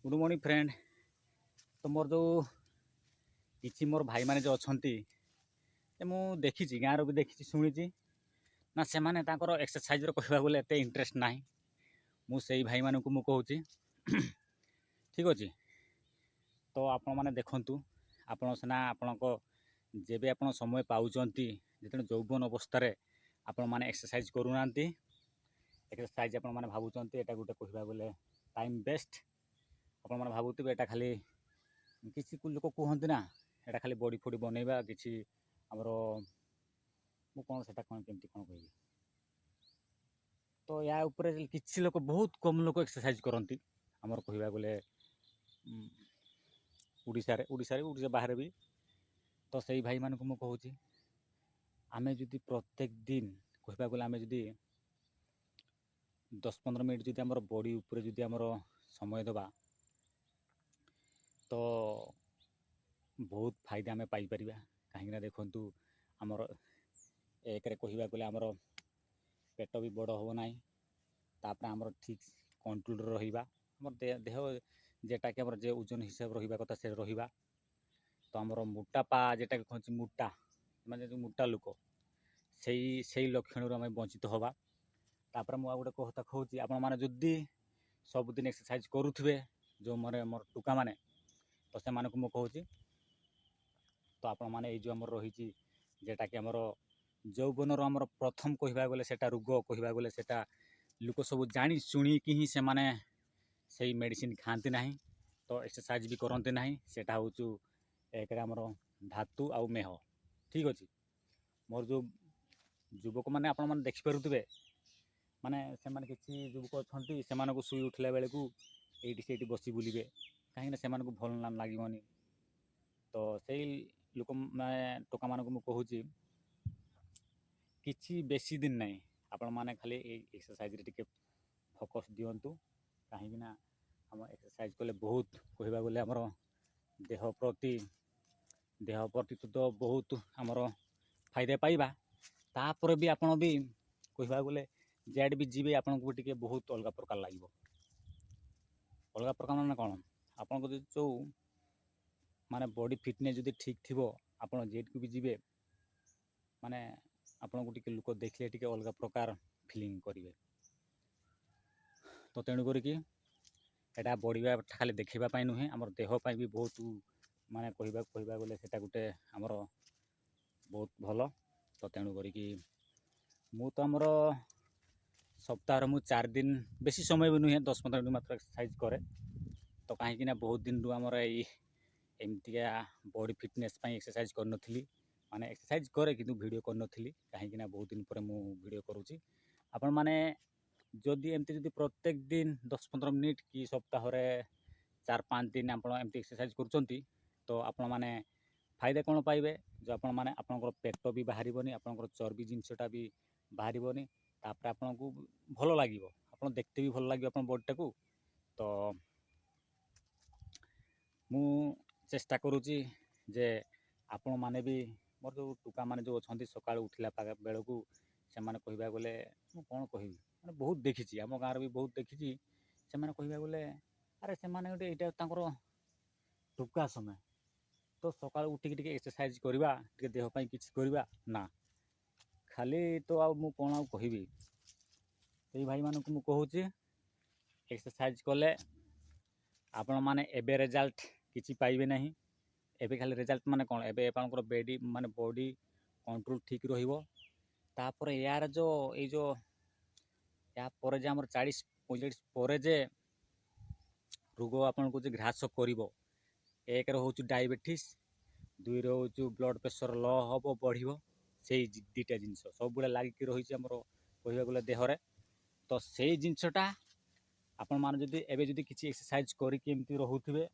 Good morning friend. तो मोर जो किसी मोर भाई माने जो अछंती मु देखी गाँव भी देखी शुणी ना से माने तांकर एक्सरसाइज रो कहबा बोले एते इंटरेस्ट नाही। मु सेई भाई मानू को मु कहूची ठीक अछि। तो आपण माने देखंतु आपण सेना आपण को जेबे आपण समय पाउचंती जेतने यौवन अवस्था रे आपण माने एक्सरसाइज करू नांती। एक्सरसाइज आपण माने भाबुचंती एटा गुटे कहबा बोले टाइम वेस्ट। आपण माने भाबुतबे एटा खाली किसी को लोक कहते ना एटा खाली बॉडी फॉडी बनैबा किसी हमरो मु कोन सेटा कोन केमती कोन कहबी। तो या ऊपर किसी लोक बहुत कम लोक एक्सरसाइज करती हमर कहबा बोले उड़ीसा बाहर भी। तो सही भाई मान को मु कहूची आमे जदि प्रत्येक दिन कहबा बोले आमे जदि 10-15 मिनट जदि हमर बॉडी ऊपर जदि हमर समय देबा तो बहुत फायदा आम पाइपर। कहीं देखु आमर एक कहवा गले आमर पेट भी बड़ हम ना तापर आमर ठीक कंट्रोल रहा देह जेटा कि जे ओजन हिसाब रहा कथा से रहा। तो आमर मोटापा जेटा कहते मोटा माने जो मोटा लोक से लक्षण आम वंचित हवा। तापर मुझे गोटे कथा कहूँ आपण मैंने जदि सबुदिन एक्सरसाइज करुवे जो मोर मोर टुका मैंने तो से मानक मु कहूँ तो आपण मैंने जो आमर रही जेटा कि आमर यौवनर आमर प्रथम कहबा गले सेटा रोग कहबा गले सेटा लोक सब जानी शुणी कि ही से माने सही मेडिसिन खाती ना। तो एक्सरसाइज भी करते ना सेटा हूँ एक आमर धातु आउ मेह ठीक अच्छे। मोर जो युवक मैंने आपण मैंने देखिपे माने से माने किसी युवक अच्छा से शुई उठला बेले को ये बसी बुलिबे कहीं से भल ना लगे। तो से लोक मैं टोका मानक मु कहूँ किसी बेसी दिन नहीं आपण मैंने खाली एक्सरसाइज रे टिके फोकस दियंतु कहीं हम एक्सरसाइज कले बहुत कहबा गले हमर देह प्रति तो बहुत आमर फायदा पाइबा। तापर भी आपण भी कहबा गले जेड भी जीवे आपन को टिके बहुत अलग प्रकार लगे। अलग प्रकार माने कौन आपन को जो माने बॉडी फिटनेस जदि ठीक थिबो आपन जेड को भी जीवे माने आपन को टिके लोक देखले टिके अलग प्रकार फीलिंग करिवे। तो तेणु करिकी एटा बढ़िया खाली देखा नुहे आमर देह पाई भी बहुत माने कहबा गले सेटा गुटे आमर बहुत भल। तो तेणु करिकी मु तो आमर सप्ताह मु 4 दिन बेसी समय भी नुहे 10-15 मिनट मात्र एक्सरसाइज करे। तो कहीं बहुत दिन रु आमर एमतिया बॉडी फिटनेस एक्सरसाइज करनथली माने एक्सरसाइज करे किंतु वीडियो करनथली कहीं बहुत दिन पर मु वीडियो करूची। आपण माने जदि एमती जदि प्रत्येक दिन 10-15 मिनट कि सप्ताह रे 4-5 दिन आपण एमती एक्सरसाइज करचंती तो आपण माने फायदा कौन पाइबे जो आपण माने आपनकर पेट भी बाहरिबनी आपनकर चर्बी जिनसटा भी बाहरिबनी तापर आपन को भल लगे आपन देखते भी भल लगे अपन बॉडी टाकू। तो मु चेष्टा करूची जे आपण माने भी मोर जो टुका माने जो अछंती सकाळ उठिला बेल को से माने कहबा गले मु कोन कहबी माने बहुत देखिची आम गाँव भी बहुत देखिची से माने कहबा गले अरे से माने गोटे एटा तांकर टुका समय तो सकाळ उठिक टिके एक्सरसाइज करवा टिके देह पई किछ करवा ना खाली तो आ मु कोन आ कहबी। से भाई मानू को मु कहूची एक्सरसाइज कले आपण माने एबे रिजल्ट किछि पाइबे नहीं। एबे खाली रिजल्ट माने कोन एबे आपनकर बॉडी माने बॉडी कंट्रोल ठीक रहिबो। तापर यार जो ए जो या पर जे हमर 40-45 पर जे रोग आपन को जे घ्रास करिवो एक रे होचु डायबिटीज 2 रे होचु ब्लड प्रेशर लो हबो बढ़िवो से दुटा जिंस सब बुला लागिक रही हमर कहबा गले देह रे। तो से जिनसटा आपण मान जदि एबे जदि किछि एक्सरसाइज करिक एमती रहउथिबे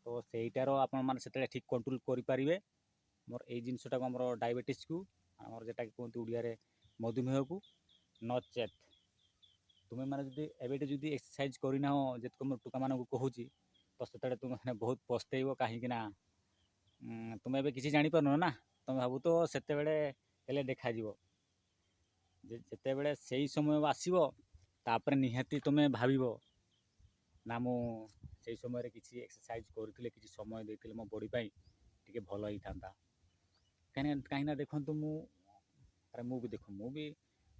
तो सेइटार आपण मान सेते ठीक कंट्रोल करि पारिबे मोर ए जिनसटा को हमर डायबिटीज को हमर जेटा कहंती उड़िया रे मधुमेह को नचेत तुमे माने जदि एबेटे जदि एक्सरसाइज करिना हो जेतको मोर टुका मान को कहूची तो सेते तुम माने बहुत पछतेइबो कहीं ना तुम एबे किछि जानि परनो ना तुम भाबु तो सेते बेले हेले देखा जीवो जेते बेले सेही समय आसीबो तापर निहाती तुमे भाबिबो ନା ମୁଁ ସେଇ ସମୟରେ କିଛି ଏକ୍ସରସାଇଜ୍ କରୁଥିଲେ, କିଛି ସମୟ ଦେଇଥିଲେ ମୋ ବଡ଼ି ପାଇଁ ଟିକେ ଭଲ ହେଇଥାନ୍ତା। କାହିଁକିନା ଦେଖନ୍ତୁ ମୁଁ ବି ଦେଖ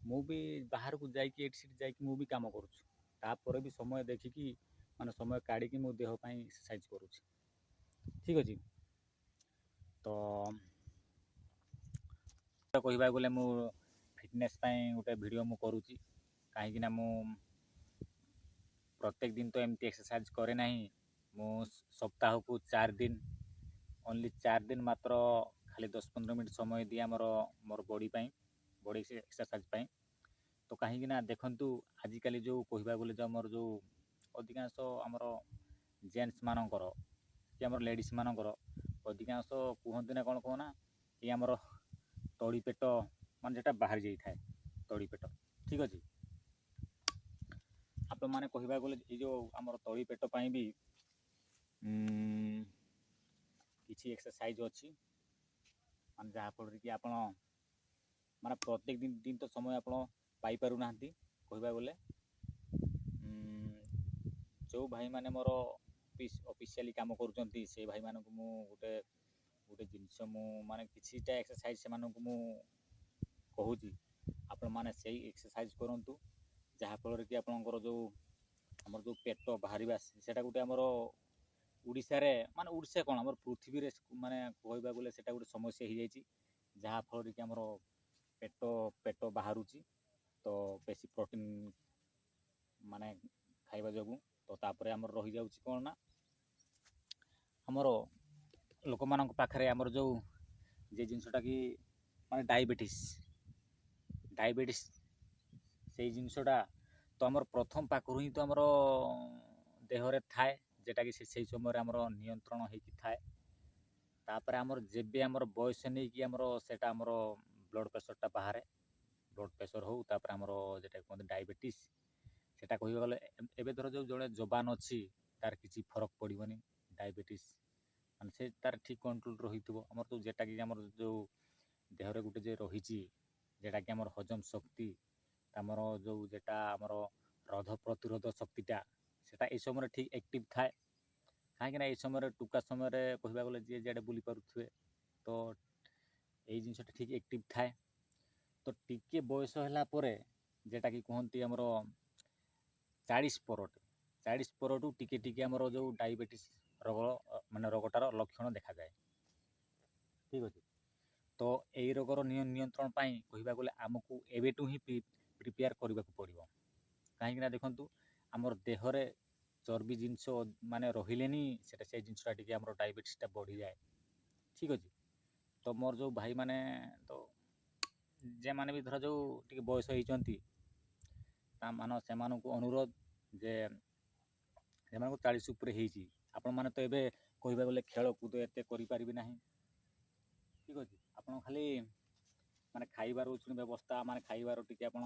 ମୁଁ ବି ବାହାରକୁ ଯାଇକି ଏଠି ସେଠି ଯାଇକି ମୁଁ ବି କାମ କରୁଛି, ତାପରେ ବି ସମୟ ଦେଖିକି ମାନେ ସମୟ କାଢ଼ିକି ମୋ ଦେହ ପାଇଁ ଏକ୍ସରସାଇଜ୍ କରୁଛି। ଠିକ୍ ଅଛି। ତ କହିବାକୁ ଗଲେ ମୁଁ ଫିଟନେସ୍ ପାଇଁ ଗୋଟେ ଭିଡ଼ିଓ ମୁଁ କରୁଛି, କାହିଁକିନା ମୁଁ ପ୍ରତ୍ୟେକ ଦିନ ତ ଏମିତି ଏକ୍ସରସାଇଜ୍ କରେ ନାହିଁ। ମୁଁ ସପ୍ତାହକୁ 4 ଦିନ, ଓନ୍ଲି 4 ଦିନ ମାତ୍ର ଖାଲି 10-15 ମିନିଟ୍ ସମୟ ଦିଏ ମୋର ବଡ଼ି ପାଇଁ, ବଡ଼ି ଏକ୍ସରସାଇଜ୍ ପାଇଁ। ତ କାହିଁକିନା ଦେଖନ୍ତୁ ଆଜିକାଲି ଯେଉଁ କହିବାକୁ ଗଲେ ଆମର ଯେଉଁ ଅଧିକାଂଶ ଆମର ଜେଣ୍ଟସ୍ ମାନଙ୍କର କି ଆମର ଲେଡ଼ିସ୍ ମାନଙ୍କର ଅଧିକାଂଶ କୁହନ୍ତି ନା କ'ଣ କହୁନା, କି ଆମର ତଳି ପେଟ ମାନେ ଯେଟା ବାହାରି ଯାଇଥାଏ, ତଳି ପେଟ। ଠିକ୍ ଅଛି। ଆପଣମାନେ କହିବାକୁ ଗଲେ ଏଇ ଯେଉଁ ଆମର ତଳି ପେଟ ପାଇଁ ବି କିଛି ଏକ୍ସରସାଇଜ୍ ଅଛି, ମାନେ ଯାହାଫଳରେ କି ଆପଣ ମାନେ ପ୍ରତ୍ୟେକ ଦିନ ତ ସମୟ ଆପଣ ପାଇପାରୁନାହାନ୍ତି। କହିବାକୁ ଗଲେ ଯେଉଁ ଭାଇମାନେ ମୋର ଅଫିସିଆଲି କାମ କରୁଛନ୍ତି, ସେଇ ଭାଇମାନଙ୍କୁ ମୁଁ ଗୋଟେ ଜିନିଷ ମାନେ କିଛିଟା ଏକ୍ସରସାଇଜ୍ ସେମାନଙ୍କୁ ମୁଁ କହୁଛି, ଆପଣମାନେ ସେଇ ଏକ୍ସରସାଇଜ୍ କରନ୍ତୁ, ଯାହାଫଳରେ କି ଆପଣଙ୍କର ଆମର ଯେଉଁ ପେଟ ବାହାରିବା ସେଇଟା ଗୋଟେ ଆମର ଓଡ଼ିଶାରେ ମାନେ ଓଡ଼ିଶା କ'ଣ ଆମର ପୃଥିବୀରେ ମାନେ କହିବାକୁ ଗଲେ ସେଇଟା ଗୋଟେ ସମସ୍ୟା ହେଇଯାଇଛି, ଯାହାଫଳରେ କି ଆମର ପେଟ ବାହାରୁଛି। ତ ବେଶୀ ପ୍ରୋଟିନ୍ ମାନେ ଖାଇବା ଯୋଗୁଁ ତ ତାପରେ ଆମର ରହିଯାଉଛି କ'ଣ ନା, ଆମର ଲୋକମାନଙ୍କ ପାଖରେ ଆମର ଯେ ଜିନିଷଟା କି ମାନେ ଡାଇବେଟିସ୍ ସେଇ ଜିନିଷଟା ତ ଆମର ପ୍ରଥମ ପାଖରୁ ହିଁ ତ ଆମର ଦେହରେ ଥାଏ, ଯେଟାକି ସେଇ ସମୟରେ ଆମର ନିୟନ୍ତ୍ରଣ ହେଇକି ଥାଏ। ତାପରେ ଆମର ଯେବେ ଆମର ବୟସ ନେଇକି ସେଇଟା ଆମର ବ୍ଲଡ଼ ପ୍ରେସରଟା ବାହାରେ, ବ୍ଲଡ଼ ପ୍ରେସର ହେଉ, ତାପରେ ଆମର ଯେଟା କୁହନ୍ତି ଡାଇବେଟିସ୍, ସେଇଟା କହିବାକୁ ଗଲେ ଏବେ ଧର ଜଣେ ଯବାନ ଅଛି, ତାର କିଛି ଫରକ ପଡ଼ିବନି ଡାଇବେଟିସ୍ ମାନେ ସେ ତାର ଠିକ୍ କଣ୍ଟ୍ରୋଲ ରହିଥିବ। ଆମର ଯେଟାକି ଆମର ଦେହରେ ଗୋଟେ ଯେ ରହିଛି, ଯେଟାକି ଆମର ହଜମ ଶକ୍ତି, ଆମର ଯେଟା ଆମର ରୋଧ ପ୍ରତିରୋଧ ଶକ୍ତିଟା, ସେଇଟା ଏଇ ସମୟରେ ଠିକ୍ ଆକ୍ଟିଭ୍ ଥାଏ। କାହିଁକିନା ଏଇ ସମୟରେ ଟୁକା ସମୟରେ କହିବାକୁ ଗଲେ ଯିଏ ଯେଆଡ଼େ ବୁଲି ପାରୁଥିବେ, ତ ଏଇ ଜିନିଷଟା ଠିକ୍ ଆକ୍ଟିଭ୍ ଥାଏ। ତ ଟିକେ ବୟସ ହେଲା ପରେ ଯେଟାକି କୁହନ୍ତି ଆମର 40 ପରଠୁ ଟିକେ ଆମର ଡାଇବେଟିସ୍ ରୋଗଟାର ଲକ୍ଷଣ ଦେଖାଯାଏ। ଠିକ୍ ଅଛି। ତ ଏଇ ରୋଗର ନିୟନ୍ତ୍ରଣ ପାଇଁ କହିବାକୁ ଗଲେ ଆମକୁ ଏବେଠୁ ହିଁ ପ୍ରିପେୟାର କରିବାକୁ ପଡ଼ିବ। କାହିଁକିନା ଦେଖନ୍ତୁ ଆମର ଦେହରେ ଚର୍ବି ଜିନିଷ ମାନେ ରହିଲେନି ସେଇ ଜିନିଷଟା ଟିକେ ଆମର ଡାଇବେଟିସ୍ଟା ବଢ଼ିଯାଏ। ଠିକ୍ ଅଛି। ତ ମୋର ଭାଇମାନେ ତ ଯେମାନେ ବି ଧର ଟିକେ ବୟସ ହେଇଛନ୍ତି, ସେମାନଙ୍କୁ ଅନୁରୋଧ ଯେ ସେମାନଙ୍କୁ 40 ଉପରେ ହେଇଛି, ଆପଣମାନେ ତ ଏବେ କହିବାକୁ ଗଲେ ଖେଳକୁଦ ଏତେ କରିପାରିବେ ନାହିଁ। ଠିକ୍ ଅଛି। ଆପଣ ଖାଲି ମାନେ ଖାଇବାର ବ୍ୟବସ୍ଥା, ମାନେ ଖାଇବାର ଟିକେ ଆପଣ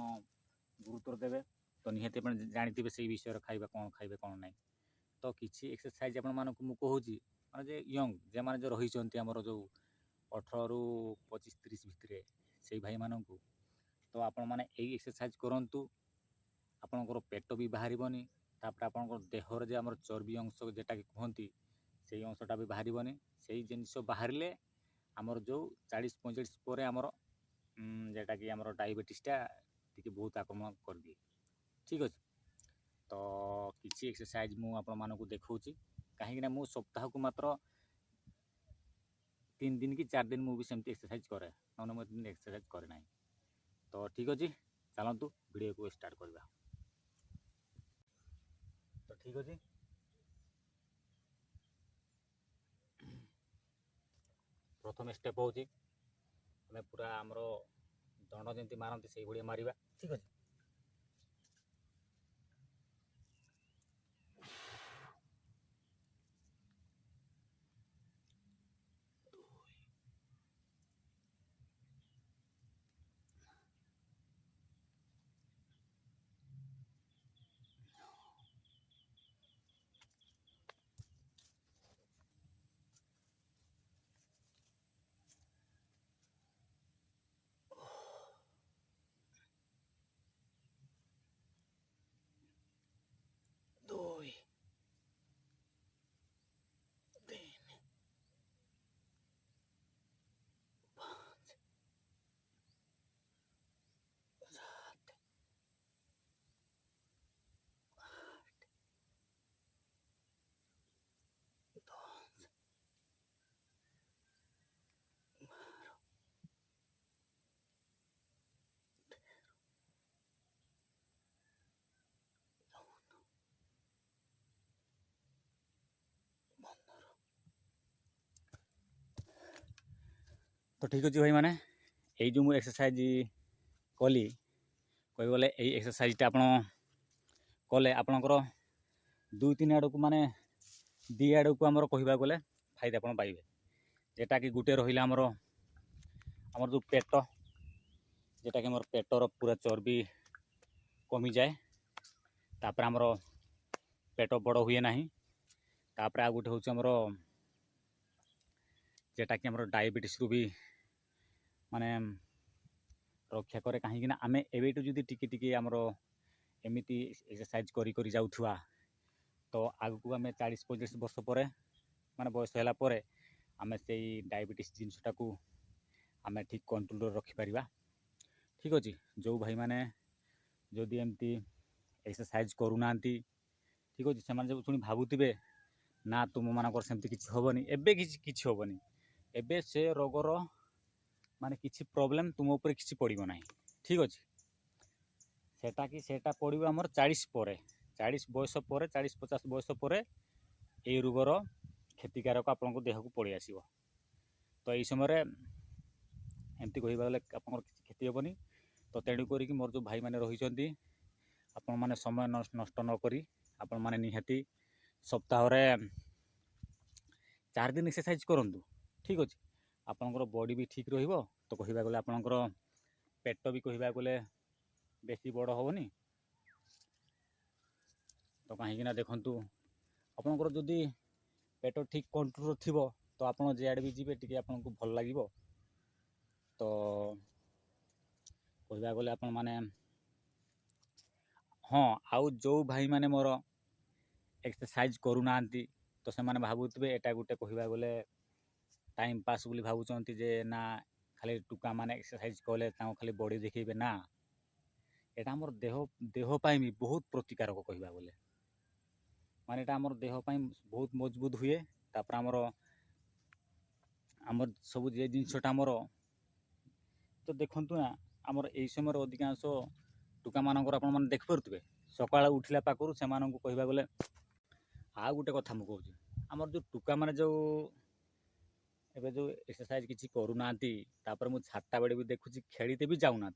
ଗୁରୁତ୍ୱ ଦେବେ। ତ ନିହାତି ଆପଣ ଜାଣିଥିବେ ସେଇ ବିଷୟରେ ଖାଇବା କ'ଣ ଖାଇବେ କ'ଣ ନାହିଁ। ତ କିଛି ଏକ୍ସରସାଇଜ୍ ଆପଣମାନଙ୍କୁ ମୁଁ କହୁଛି, ମାନେ ଯେ ଯେଉଁମାନେ ରହିଛନ୍ତି ଆମର 18ରୁ 25-30 ଭିତରେ, ସେଇ ଭାଇମାନଙ୍କୁ ତ ଆପଣମାନେ ଏଇ ଏକ୍ସରସାଇଜ୍ କରନ୍ତୁ। ଆପଣଙ୍କର ପେଟ ବି ବାହାରିବନି, ତାପରେ ଆପଣଙ୍କର ଦେହରେ ଯେ ଆମର ଚର୍ବି ଅଂଶ ଯେଟାକି କୁହନ୍ତି, ସେଇ ଅଂଶଟା ବି ବାହାରିବନି। ସେଇ ଜିନିଷ ବାହାରିଲେ ଆମର 40-45 ପରେ ଆମର ଯେଟାକି ଆମର ଡାଇବେଟିସ୍ଟା ଟିକେ ବହୁତ ଆକ୍ରମଣ କରିଦିଏ। ଠିକ୍ ଅଛି। ତ କିଛି ଏକ୍ସରସାଇଜ୍ ମୁଁ ଆପଣମାନଙ୍କୁ ଦେଖାଉଛି, କାହିଁକିନା ମୁଁ ସପ୍ତାହକୁ ମାତ୍ର 3 ଦିନ କି 4 ଦିନ ମୁଁ ବି ସେମିତି ଏକ୍ସରସାଇଜ୍ କରେ, ନହେଲେ ମୁଁ ଏତେ ଦିନ ଏକ୍ସରସାଇଜ୍ କରେ ନାହିଁ। ତ ଠିକ୍ ଅଛି, ଚାଲନ୍ତୁ ଭିଡ଼ିଓକୁ ଷ୍ଟାର୍ଟ କରିବା। ତ ଠିକ୍ ଅଛି, ପ୍ରଥମେ ଷ୍ଟେପ୍ ହେଉଛି ଆମେ ପୁରା ଆମର ଦଣ୍ଡ ଯେମିତି ମାରନ୍ତି ସେଇଭଳିଆ ମାରିବା। ଠିକ୍ ଅଛି। तो ठीक अच्छे भाई मैंने ये मुझे एक्सरसाइज कली कह गले ये एक्सरसाइजटा आप कले आपणकर 2-3 आड़ को माने 2 आड़ को आमर कह गले फायदा आप पाइबे जेटा कि गोटे रहा आमर जो पेट जेटा कि मोर पेटर पूरा चर्बी कमी जाए तापर आमर पेट बड़ हुए ना तापर आ गोटे हूँ आमर जेटा कि आमर डायबिटीज रु भी माने रक्षा करे कहीं आम एवं जदि टिके टिके आमर एमती एक्सरसाइज करी जाऊथुआ तो आग को आम 40-45 वर्ष पर माने बयस है आम से डायबिटीज जिनसटा को आम ठीक कंट्रोल रखिपर। ठीक अच्छे जो भाई मैंने जदि एमती एक्सरसाइज करूना ठीक अच्छे से शुणी भावुवे ना तुम मानकर सेमती किसी हेनी एबे किसी हेनी एबे से रोगर माने किसी प्रॉब्लम तुम ऊपर किसी पड़ो ना। ठीक अच्छे सेटा कि सेटा पड़ो आमर 40 पर 40 बयस पर 40-50 बयस पर ये रोगर क्षतिकारक आपन देह को पलि आसो। तो यही समय एमती कह गले आप क्षति हेनी। तो तेणुक मोर जो भाई मैंने रही आपण मैंने समय नष्ट नक आपण मैंने निहाती सप्ताह 4 दिन एक्सरसाइज करूँ। ठीक अच्छे आपणकर बॉडी भी ठीक रहिबो। तो कह गले आपणकर पेट भी कह गले बेसी बड़ हेनी। तो कहीं देखु आपणकर जदि पेट ठीक कंट्रोल थी तो आप जेआडे भी जी टे आपको भल लगे। तो कह गले आपण मैंने हाँ आउ जो भाई मैंने मोर एक्सरसाइज करूना तो से मैंने भावुवे एटा गोटे कह गले टाइम पास बोली भावुं जे ना खाली टुका माने एक्सरसाइज कले खाली बॉडी देखेबे ना एटा मोर देह भी बहुत प्रतिकारक कह गले माने एटा मोर देह बहुत मजबूत हुए। तापर आमर सब जे जिनसटा आमर तो देखु ना आमर यही समय अधिकांश टुका मानकर आप देखिपे सकाल उठला पाखु से कह गले आ गोटे कथा मुझे कहूँ आमर जो टुका माने जो एबे जो एक्सरसाइज किसी करूना मुझे 7टा बेले भी देखुची खेलते भी जाऊना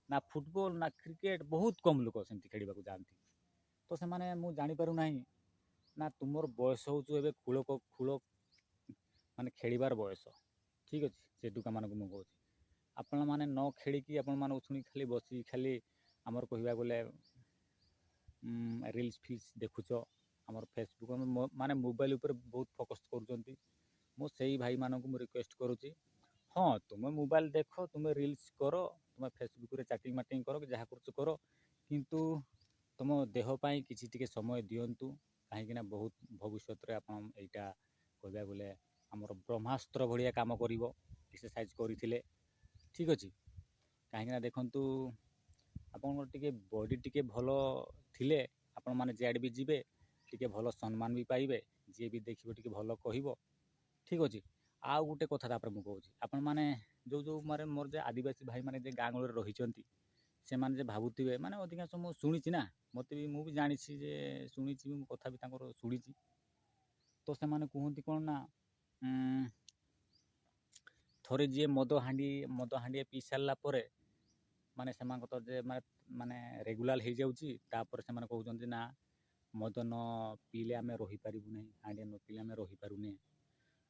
ना फुटबॉल ना क्रिकेट बहुत कम लोग सेमती खेलने को जाती। तो से माने मु जानी पारु नाही ना तुमर बयस हो कूल कूल माने खेलिबार बयस। ठीक अच्छे से टुका मानक मुझे कहूँ आपण मैंने न खेलिकी आपण मैंने शुणी खाली बस खाली आमर कह गले रिल्स फिल्स देखुच आमर फेसबुक माने मोबाइल उपर बहुत फोकस कर से भाई मानक मु रिक्वेस्ट करुँची हाँ तुम मोबाइल देख तुम रिल्स कर तुम फेसबुक रे चैटिंग माटिंग कर जहाँ कर किंतु तुम देहपाई किसी टिके समय दिंतु कहीं बहुत भविष्य में आप यहाँ कह गले आमर ब्रह्मास्त्र भाया कम कर एक्सरसाइज करते। ठीक अच्छे कहीं देखु आपटे बॉडी टिके भल थिले आपण मैंने जेआडे भी जीवे टिके भल सम्मान भी पाइबे जी भी देखिए टिके भल कह। ठीक अच्छे आउ गोटे कथा मुझे कहूँ आपण मैंने जो जो मारे मोर जे आदिवासी भाई मैंने गाँ गहली रही से माने भावुवे माने अधिकांश मुझे शुणी ना मत भी मुझे जानी जे शुणी कथा भी शुणी। तो से माने कहते कौन ना थोड़े जी मद हाँडी पी सारा माने से तो जे माने रेगुलार हो जाऊँगी तापर से कहते ना मद न पीले आम रही पारू ना हाँडिया न पीले आम रही पारूने।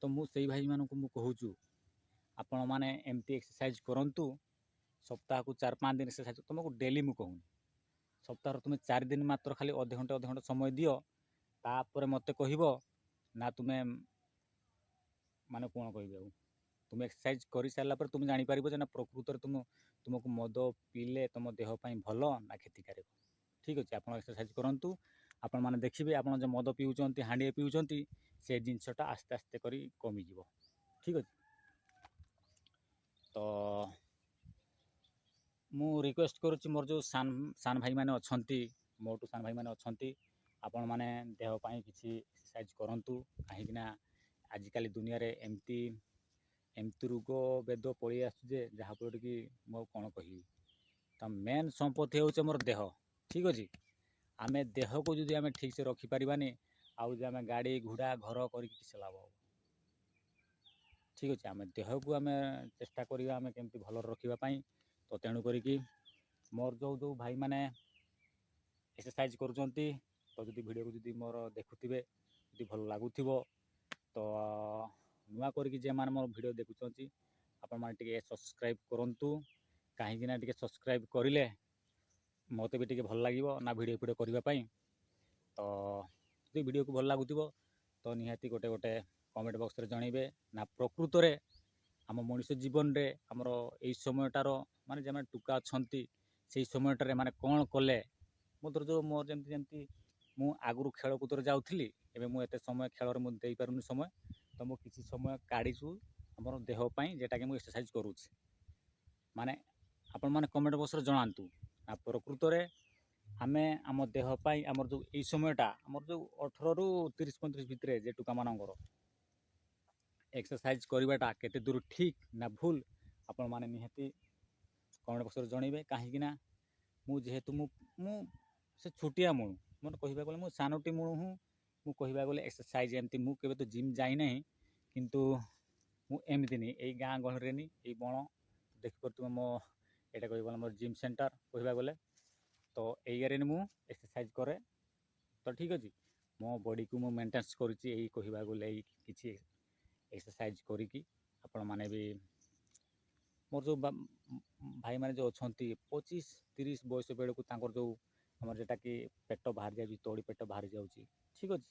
तो मुझे भाई मानक कहूँ आपण मैंने एमती एक्सरसाइज करूँ सप्ताह को 4-5 दिन एक्सरसाइज तुमको डेली मुझे कहूँ सप्ताह तुम 4 दिन मात्र खाली अधे घंटे समय दियो तापर मत कह ना तुम्हें माने कौन कह तुम एक्सरसाइज कर सारा पर तुम जापर ना प्रकृत तुमको मद पीले तुम देहपाई भल ना क्षतिकारक। ठीक अच्छे आप एक्सरसाइज करूँ आपण मैंने देखिए आप मद पीउंट हाँडिए पीउंट से जिनसटा आस्ते आस्ते करी कमिज। ठीक अच्छे तो मु रिक्वेस्ट करुच्ची मोर जो सान भाई मैंने अच्छा मोटू सान भाई मैंने अच्छा आपण मैंने देहपाई किसी एक्सरसाइज करूँ कहीं आजिकल दुनिया रे एमती एमती रोग बेद पलि आसुचे जहाँफल कि मुझे कौन कह तो मेन संपत्ति हूँ मोर देह। ठीक अच्छे आम देह को जदि आम ठीक से रखिपारानी आउ आम गाड़ी घोड़ा घर कर लाभ हो। ଠିକ୍ ଅଛି। ଆମେ ଦେହକୁ ଆମେ ଚେଷ୍ଟା କରିବା ଆମେ କେମିତି ଭଲରେ ରଖିବା ପାଇଁ। ତ ତେଣୁ କରିକି ମୋର ଯେଉଁ ଭାଇମାନେ ଏକ୍ସରସାଇଜ୍ କରୁଛନ୍ତି, ତ ଯଦି ଭିଡ଼ିଓକୁ ଯଦି ମୋର ଦେଖୁଥିବେ, ଯଦି ଭଲ ଲାଗୁଥିବ, ତ ନୂଆ କରିକି ଯେମାନେ ମୋର ଭିଡ଼ିଓ ଦେଖୁଛନ୍ତି ଆପଣମାନେ ଟିକେ ସବସ୍କ୍ରାଇବ୍ କରନ୍ତୁ। କାହିଁକିନା ଟିକେ ସବସ୍କ୍ରାଇବ୍ କରିଲେ ମୋତେ ବି ଟିକେ ଭଲ ଲାଗିବ ନା ଭିଡ଼ିଓ କରିବା ପାଇଁ। ତ ଯଦି ଭିଡ଼ିଓକୁ ଭଲ ଲାଗୁଥିବ ତ ନିହାତି ଗୋଟେ କମେଣ୍ଟ ବକ୍ସରେ ଜଣାଇବେ ନା ପ୍ରକୃତରେ ଆମ ମଣିଷ ଜୀବନରେ ଆମର ଏଇ ସମୟଟାର ମାନେ ଯେମାନେ ଟୁକା ଅଛନ୍ତି ସେଇ ସମୟଟାରେ ମାନେ କ'ଣ କଲେ ମୋର ଯେମିତି ମୁଁ ଆଗରୁ ଖେଳକୁଦରେ ଯାଉଥିଲି, ଏବେ ମୁଁ ଏତେ ସମୟ ଖେଳରେ ମୁଁ ଦେଇପାରୁନି ସମୟ, ତ ମୁଁ କିଛି ସମୟ କାଢ଼ିଛୁ ଆମର ଦେହ ପାଇଁ, ଯେଉଁଟାକି ମୁଁ ଏକ୍ସରସାଇଜ୍ କରୁଛି। ମାନେ ଆପଣମାନେ କମେଣ୍ଟ ବକ୍ସରେ ଜଣାନ୍ତୁ ନା ପ୍ରକୃତରେ ଆମେ ଆମ ଦେହ ପାଇଁ ଆମର ଯେଉଁ ଏଇ ସମୟଟା ଆମର ଯେଉଁ 18ରୁ 30-35 ଭିତରେ ଯେ ଟୁକାମାନଙ୍କର ଏକ୍ସରସାଇଜ୍ କରିବାଟା କେତେ ଦୂର ଠିକ୍ ନା ଭୁଲ, ଆପଣମାନେ ନିହାତି କମେଣ୍ଟ ବକ୍ସରେ ଜଣାଇବେ। କାହିଁକିନା ଯେହେତୁ ମୁଁ ସେ ଛୋଟିଆ ମୁଣୁ ମାନେ କହିବାକୁ ଗଲେ ମୁଁ ସାନଟି ମୁଣୁ ମୁଁ କହିବାକୁ ଗଲେ ଏକ୍ସରସାଇଜ୍ ଏମିତି ମୁଁ କେବେ ତ ଜିମ୍ ଯାଇନାହିଁ, କିନ୍ତୁ ମୁଁ ଏମିତିନି ଏଇ ଗାଁ ଗହଳିରେନି ଏଇ ବଣ ଦେଖିପାରୁଥିବ ମୋ ଏଇଟା କହିବାକୁ ଗଲେ ମୋର ଜିମ୍ ସେଣ୍ଟର କହିବାକୁ ଗଲେ, ତ ଏଇଗାରେ ମୁଁ ଏକ୍ସରସାଇଜ୍ କରେ। ତ ଠିକ୍ ଅଛି, ମୋ ବଡ଼ିକୁ ମୁଁ ମେଣ୍ଟେନ୍ସ କରିଛି ଏଇ କହିବାକୁ ଗଲେ ଏଇ କିଛି ଏକ୍ସରସାଇଜ୍ କରିକି। ଆପଣମାନେ ବି ମୋର ଯେଉଁ ଭାଇମାନେ ଯେଉଁ ଅଛନ୍ତି 25-30 ବୟସ ବେଳକୁ ତାଙ୍କର ଯେଉଁ ଆମର ଯେଉଁଟାକି ପେଟ ବାହାରି ଯାଉଛି, ତଳି ପେଟ ବାହାରି ଯାଉଛି, ଠିକ୍ ଅଛି,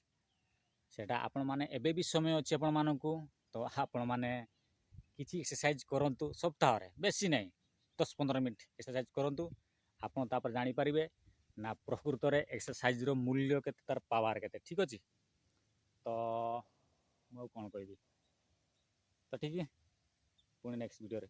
ସେଇଟା ଆପଣମାନେ ଏବେ ବି ସମୟ ଅଛି ଆପଣମାନଙ୍କୁ। ତ ଆପଣମାନେ କିଛି ଏକ୍ସରସାଇଜ୍ କରନ୍ତୁ ସପ୍ତାହରେ, ବେଶୀ ନାହିଁ 10-15 ମିନିଟ୍ ଏକ୍ସରସାଇଜ୍ କରନ୍ତୁ। ଆପଣ ତାପରେ ଜାଣିପାରିବେ ନା ପ୍ରକୃତରେ ଏକ୍ସରସାଇଜ୍ର ମୂଲ୍ୟ କେତେ, ତା'ର ପାୱାର କେତେ। ଠିକ୍ ଅଛି, ତ ମୁଁ ଆଉ କ'ଣ କହିବି। ତ ଠିକ୍, ପୁଣି ନେକ୍ସଟ ଭିଡ଼ିଓରେ